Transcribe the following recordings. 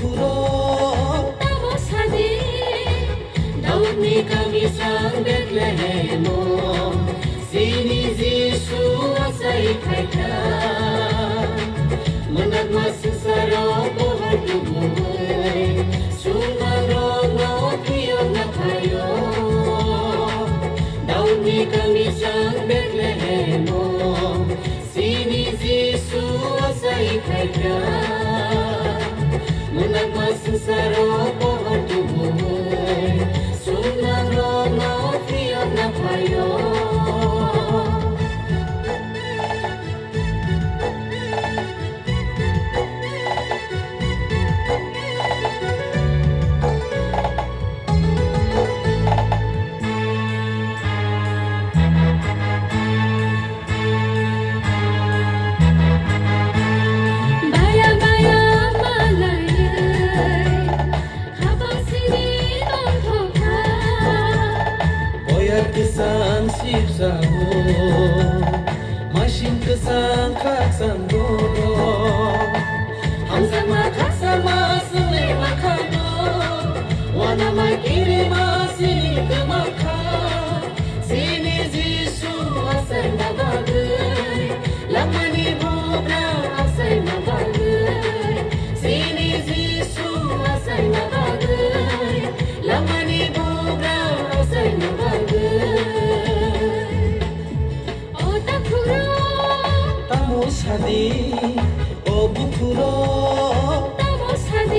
부풀어 따모사디 다운니 가미상 베틀레헴모 시니 지수 아사이 카이카 만나마 스사로 보호두부이 숭가로 노피어 나파요 다운니 가미상 베틀레헴모 시니 지수 아사이 카이카 Munagma sensaro pohon tubuh Sunang rono fiat na payo Kesan sip sago Mashin kesan kak sanggoro Hamzama kaksama sule makano Wana makiri masini kemaka Sini zisu asai mabagai Lamani bubra asai mabagai Sini zisu asai mabagai Lamani bubra asai mabagai Tamosa디 o 부풀어 따모사디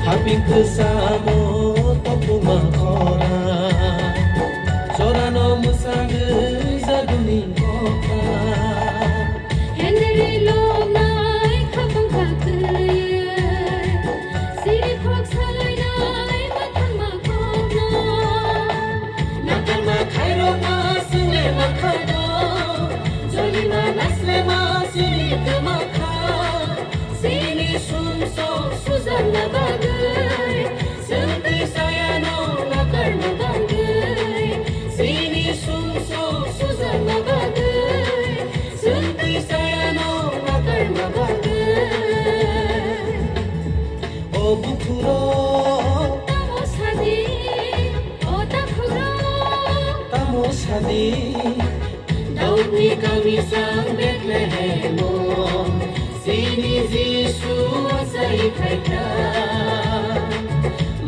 Habing kesamo topuma kora Sorano musang zaduning kota Henry Lomai kapang kakaya Siri Krok salay nai matang makono Nakal makairo masile makano Joli manasle masili kemaka Sini sumso suzan na bagay Senti sayano nakar na bagay Sini sumso suzan na bagay Senti sayano nakar na bagay o 부풀어 Tamosaди o takuro Tamosadi Daud ni kami sang Betlehemo Sini Zisu asai kaita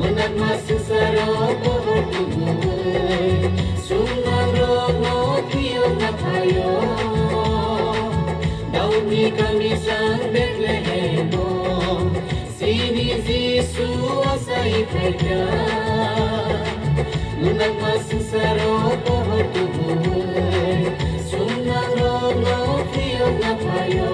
Managma sensaro pohon tubuh Sungang rono pion na payo Daud ni kami sang Betlehemo Sini Zisu asai kaita Managma sensaro pohon tubuh Sungang rono pion na payo